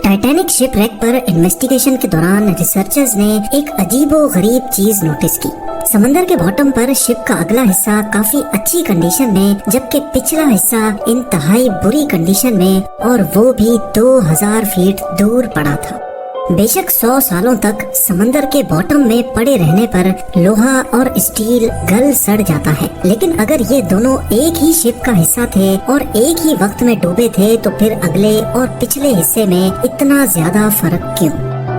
Titanic ship rack पर investigation के दौरान रिसर्चर्स ने एक अजीबो गरीब चीज नोटिस की। समंदर के बॉटम पर शिप का अगला हिस्सा काफी अच्छी कंडीशन में, जबकि पिछला हिस्सा इंतहाई बुरी कंडीशन में, और वो भी 2000 फीट दूर पड़ा था। बेशक 100 सालों तक समंदर के बॉटम में पड़े रहने पर लोहा और स्टील गल सड़ जाता है, लेकिन अगर ये दोनों एक ही शिप का हिस्सा थे और एक ही वक्त में डूबे थे तो फिर अगले और पिछले हिस्से में इतना ज्यादा फर्क क्यों?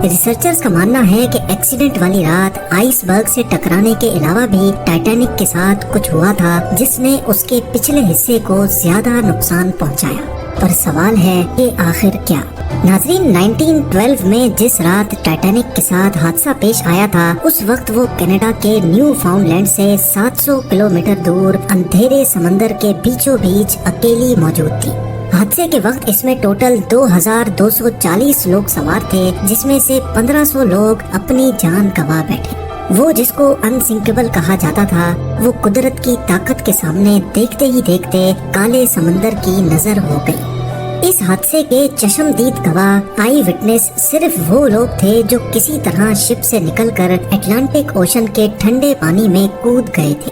रिसर्चर्स का मानना है कि एक्सीडेंट वाली रात आइसबर्ग से टकराने के अलावा भी टाइटैनिक के साथ कुछ हुआ था जिसने उसके पिछले हिस्से को ज्यादा नुकसान पहुंचाया। पर सवाल है कि आखिर क्या? नाज़रीन, 1912 में जिस रात टाइटैनिक के साथ हादसा पेश आया था, उस वक्त वो कनाडा के न्यू फाउंडलैंड से 700 किलोमीटर दूर अंधेरे समंदर के बीचों बीच अकेली मौजूद थी। हादसे के वक्त इसमें टोटल 2240 लोग सवार थे, जिसमें से 1500 लोग अपनी जान गंवा बैठे। वो जिसको अनसिंकेबल कहा जाता था, वो कुदरत की ताकत के सामने देखते ही देखते काले समंदर की नजर हो गई। इस हादसे के चश्मदीद गवाह आई विटनेस सिर्फ वो लोग थे जो किसी तरह शिप से निकलकर अटलांटिक ओशन के ठंडे पानी में कूद गए थे।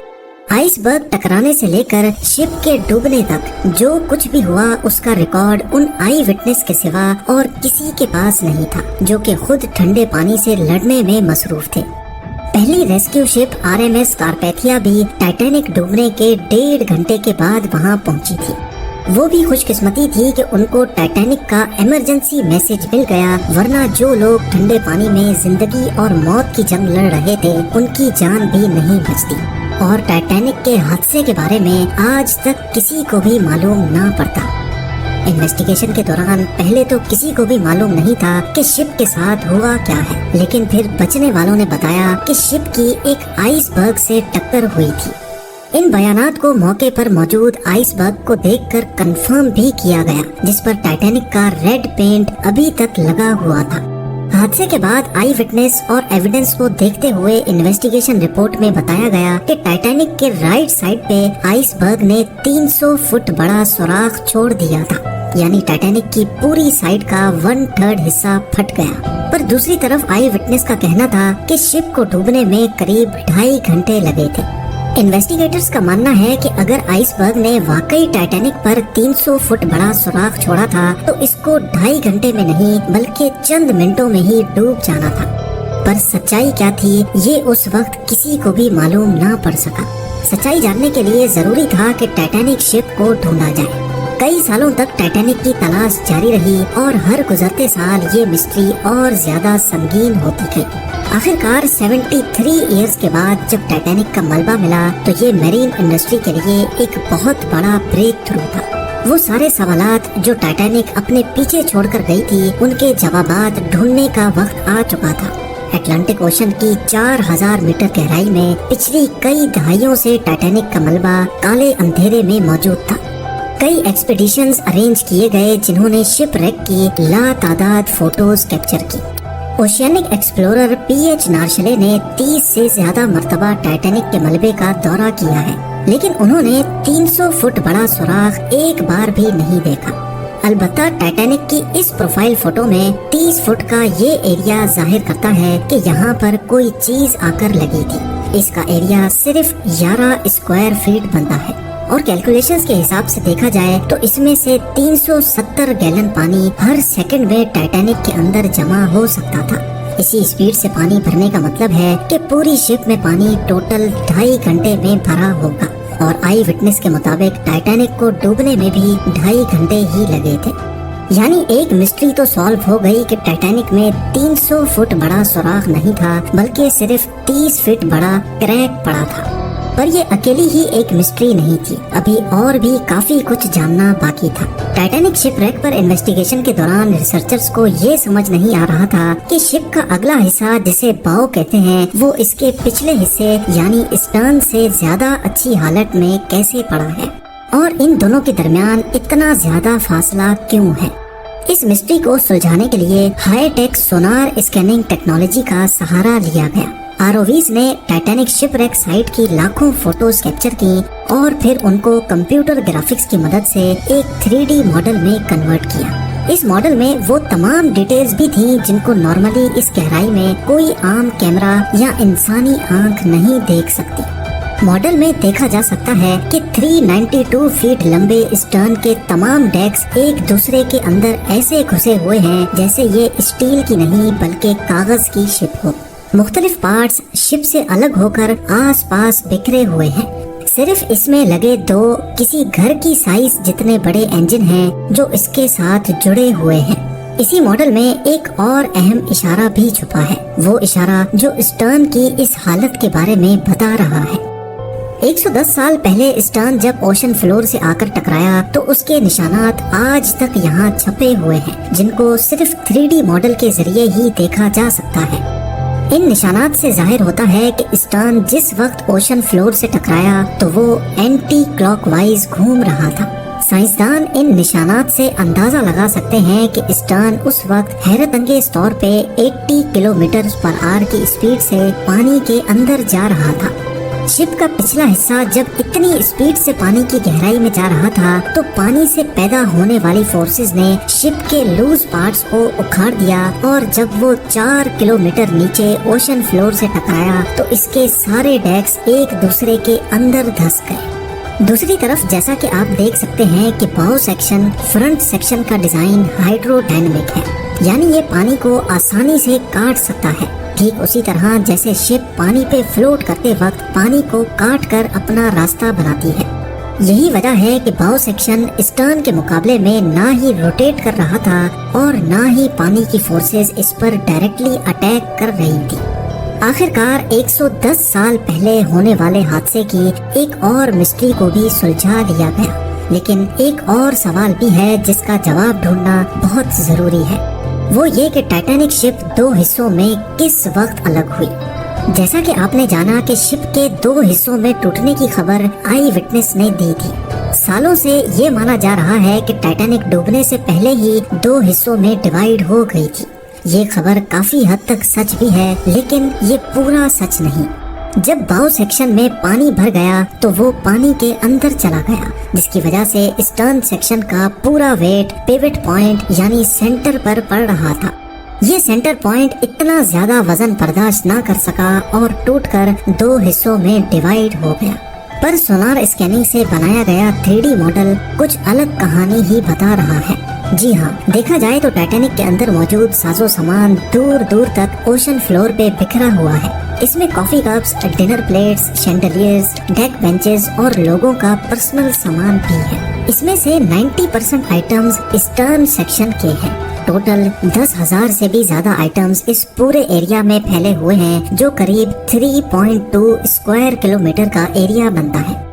आइसबर्ग टकराने से लेकर शिप के डूबने तक जो कुछ भी हुआ, उसका रिकॉर्ड उन आई विटनेस के सिवा और किसी के पास नहीं था, जो कि खुद ठंडे पानी से लड़ने में मसरूफ थे। पहली रेस्क्यू शिप RMS कारपैथिया भी टाइटैनिक डूबने के 1.5 घंटे के बाद वहां पहुंची थी। वो भी खुशकिस्मती थी कि उनको टाइटैनिक का इमरजेंसी मैसेज मिल गया, वरना जो लोग ठंडे पानी में जिंदगी और मौत की जंग लड़ रहे थे, उनकी जान भी नहीं बचती। और टाइटैनिक के हादसे के बारे में आज तक किसी को भी मालूम ना पड़ता। इन्वेस्टिगेशन के दौरान पहले तो किसी को भी मालूम नहीं था कि शिप के साथ हुआ क्या है, लेकिन फिर बचने वालों ने बताया कि शिप की एक आइसबर्ग से टक्कर हुई थी। इन बयानात को मौके पर मौजूद आइसबर्ग को देखकर कंफर्म भी किया गया, जिस पर टाइटैनिक का रेड पेंट अभी तक लगा हुआ था। हादसे के बाद आई विटनेस और एविडेंस को देखते हुए इन्वेस्टिगेशन रिपोर्ट में बताया गया कि टाइटैनिक के राइट साइड पे आइसबर्ग ने 300 फुट बड़ा सुराख छोड़ दिया था, यानी टाइटैनिक की पूरी साइड का 1/3 हिस्सा फट गया। पर दूसरी तरफ आई विटनेस का कहना था कि शिप को डूबने में करीब 2.5 घंटे लगे थे। इन्वेस्टिगेटर्स का मानना है कि अगर आइसबर्ग ने वाकई टाइटैनिक पर 300 फुट बड़ा सुराख छोड़ा था, तो इसको 2.5 घंटे में नहीं बल्कि चंद मिनटों में ही डूब जाना था। पर सच्चाई क्या थी, ये उस वक्त किसी को भी मालूम ना पड़ सका। सच्चाई जानने के लिए जरूरी था कि टाइटैनिक शिप को ढूंढा जाए। कई सालों तक टाइटैनिक की तलाश जारी रही और हर गुजरते साल ये मिस्ट्री और ज्यादा संगीन होती गई। आखिरकार 73 इयर्स के बाद जब टाइटैनिक का मलबा मिला, तो ये मैरीन इंडस्ट्री के लिए एक बहुत बड़ा ब्रेक थ्रू था। वो सारे सवालात जो टाइटैनिक अपने पीछे छोड़कर गई थी, उनके जवाबात ढूंढने का वक्त आ चुका था। अटलांटिक ओशन की 4000 मीटर गहराई में पिछली कई दहाइयों से टाइटैनिक का मलबा काले अंधेरे में मौजूद था। कई एक्सपीडिशंस अरेंज किए गए जिन्होंने शिप रैक की लातादाद फोटोज कैप्चर की। ओशियानिक एक्सप्लोरर PH नार्शले ने 30 से ज्यादा मर्तबा टाइटैनिक के मलबे का दौरा किया है, लेकिन उन्होंने 300 फुट बड़ा सुराख एक बार भी नहीं देखा। अलबत्ता टाइटैनिक की इस प्रोफाइल फोटो में 30 फुट का ये एरिया जाहिर करता है कि यहाँ पर कोई चीज आकर लगी थी। इसका एरिया सिर्फ 11 स्क्वायर फीट बनता है, और कैलकुलेशंस के हिसाब से देखा जाए तो इसमें से 370 गैलन पानी हर सेकंड में टाइटैनिक के अंदर जमा हो सकता था। इसी स्पीड से पानी भरने का मतलब है कि पूरी शिप में पानी टोटल 2.5 घंटे में भरा होगा, और आई विटनेस के मुताबिक टाइटैनिक को डूबने में भी 2.5 घंटे ही लगे थे। यानी एक मिस्ट्री तो सॉल्व हो गई कि टाइटैनिक में 300 फुट बड़ा सुराख नहीं था, बल्कि सिर्फ 30 फीट बड़ा क्रैक पड़ा था। पर ये अकेली ही एक मिस्ट्री नहीं थी, अभी और भी काफी कुछ जानना बाकी था। टाइटैनिक शिप रैक पर इन्वेस्टिगेशन के दौरान रिसर्चर्स को ये समझ नहीं आ रहा था कि शिप का अगला हिस्सा, जिसे बाव कहते हैं, वो इसके पिछले हिस्से यानी स्टर्न से ज्यादा अच्छी हालत में कैसे पड़ा है, और इन दोनों के दरमियान इतना ज्यादा फासला क्यों है। इस मिस्ट्री को सुलझाने के लिए हाई टेक सोनार स्कैनिंग टेक्नोलॉजी का सहारा लिया गया। ROVs ने टाइटैनिक शिप रैक साइट की लाखों फोटोज कैप्चर की और फिर उनको कंप्यूटर ग्राफिक्स की मदद से एक 3D मॉडल में कन्वर्ट किया। इस मॉडल में वो तमाम डिटेल्स भी थी जिनको नॉर्मली इस गहराई में कोई आम कैमरा या इंसानी आंख नहीं देख सकती। मॉडल में देखा जा सकता है कि 392 फीट लंबे स्टर्न के तमाम डेक्स एक दूसरे के अंदर ऐसे घुसे हुए हैं जैसे ये स्टील की नहीं बल्कि कागज की शिप हो। मुख्तलिफ पार्ट्स शिप से अलग होकर आस पास बिखरे हुए हैं। सिर्फ इसमें लगे दो किसी घर की साइज जितने बड़े इंजन हैं जो इसके साथ जुड़े हुए हैं। इसी मॉडल में एक और अहम इशारा भी छुपा है, वो इशारा जो स्टर्न की इस हालत के बारे में बता रहा है। 110 साल पहले स्टर्न जब ओशन फ्लोर से आकर टकराया तो उसके निशानात आज तक यहाँ छपे हुए हैं, जिनको सिर्फ 3D मॉडल के जरिए ही देखा जा सकता है। इन निशानात से जाहिर होता है कि स्टर्न जिस वक्त ओशन फ्लोर से टकराया तो वो एंटी क्लॉकवाइज घूम रहा था। साइंसदान इन निशानात से अंदाजा लगा सकते हैं कि स्टर्न उस वक्त हैरत अंगेज तौर पे 80 किलोमीटर पर आवर की स्पीड से पानी के अंदर जा रहा था। शिप का पिछला हिस्सा जब इतनी स्पीड से पानी की गहराई में जा रहा था तो पानी से पैदा होने वाली फोर्सेस ने शिप के लूज पार्ट्स को उखाड़ दिया और जब वो 4 किलोमीटर नीचे ओशन फ्लोर से टकराया तो इसके सारे डेक्स एक दूसरे के अंदर धंस गए। दूसरी तरफ जैसा कि आप देख सकते हैं कि बाउ सेक्शन फ्रंट सेक्शन का डिजाइन हाइड्रोडायनेमिक है, यानी ये पानी को आसानी से काट सकता है। ठीक उसी तरह जैसे शिप पानी पे फ्लोट करते वक्त पानी को काट कर अपना रास्ता बनाती है। यही वजह है कि बाउ सेक्शन स्टर्न के मुकाबले में ना ही रोटेट कर रहा था और ना ही पानी की फोर्सेस इस पर डायरेक्टली अटैक कर रही थी। आखिरकार 110 साल पहले होने वाले हादसे की एक और मिस्ट्री को भी सुलझा लिया गया, लेकिन एक और सवाल भी है जिसका जवाब ढूंढना बहुत जरूरी है। वो ये कि टाइटैनिक शिप दो हिस्सों में किस वक्त अलग हुई। जैसा कि आपने जाना कि शिप के दो हिस्सों में टूटने की खबर आई विटनेस ने दी थी। सालों से ये माना जा रहा है कि टाइटैनिक डूबने से पहले ही दो हिस्सों में डिवाइड हो गई थी। ये खबर काफी हद तक सच भी है, लेकिन ये पूरा सच नहीं। जब बाउ सेक्शन में पानी भर गया तो वो पानी के अंदर चला गया, जिसकी वजह से स्टर्न सेक्शन का पूरा वेट पिवट पॉइंट यानी सेंटर पर पड़ रहा था। ये सेंटर पॉइंट इतना ज्यादा वजन बर्दाश्त ना कर सका और टूटकर दो हिस्सों में डिवाइड हो गया। पर सोनार स्कैनिंग से बनाया गया 3D मॉडल कुछ अलग कहानी ही बता रहा है। जी हाँ, देखा जाए तो टाइटैनिक के अंदर मौजूद साजो सामान दूर दूर तक ओशन फ्लोर पे बिखरा हुआ है। इसमें coffee cups, dinner plates, chandeliers, deck benches और लोगों का पर्सनल सामान भी है। इसमें से 90% आइटम्स स्टर्न सेक्शन के हैं। टोटल 10,000 से भी ज्यादा आइटम्स इस पूरे एरिया में फैले हुए हैं, जो करीब 3.2 स्क्वायर किलोमीटर का एरिया बनता है।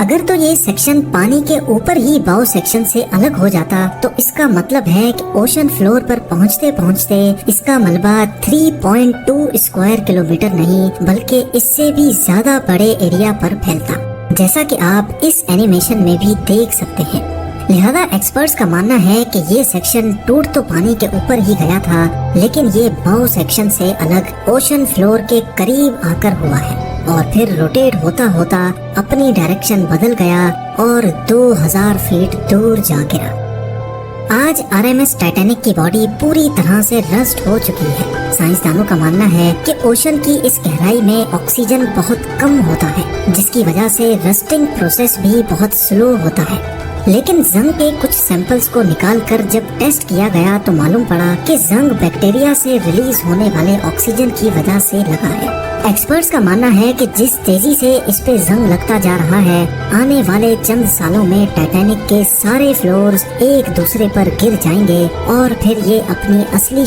अगर तो ये सेक्शन पानी के ऊपर ही बाउ सेक्शन से अलग हो जाता तो इसका मतलब है कि ओशन फ्लोर पर पहुंचते पहुंचते इसका मलबा 3.2 स्क्वायर किलोमीटर नहीं बल्कि इससे भी ज्यादा बड़े एरिया पर फैलता, जैसा कि आप इस एनिमेशन में भी देख सकते हैं। लिहाजा एक्सपर्ट्स का मानना है कि ये सेक्शन टूट तो पानी के ऊपर ही गया था, लेकिन ये बाउ सेक्शन से अलग ओशन फ्लोर के करीब आकर हुआ है और फिर रोटेट होता होता अपनी डायरेक्शन बदल गया और 2000 फीट दूर जा गिरा। आज RMS टाइटैनिक की बॉडी पूरी तरह से रस्ट हो चुकी है। साइंसदानों का मानना है कि ओशन की इस गहराई में ऑक्सीजन बहुत कम होता है, जिसकी वजह से रस्टिंग प्रोसेस भी बहुत स्लो होता है। लेकिन जंग के कुछ सैंपल्स को निकालकर जब टेस्ट किया गया तो मालूम पड़ा कि जंग बैक्टीरिया से रिलीज होने वाले ऑक्सीजन की वजह से लगा है। एक्सपर्ट्स का मानना है कि जिस तेजी से इस पे जंग लगता जा रहा है, आने वाले चंद सालों में टाइटैनिक के सारे फ्लोर्स एक दूसरे पर गिर जाएंगे और फिर ये अपनी असली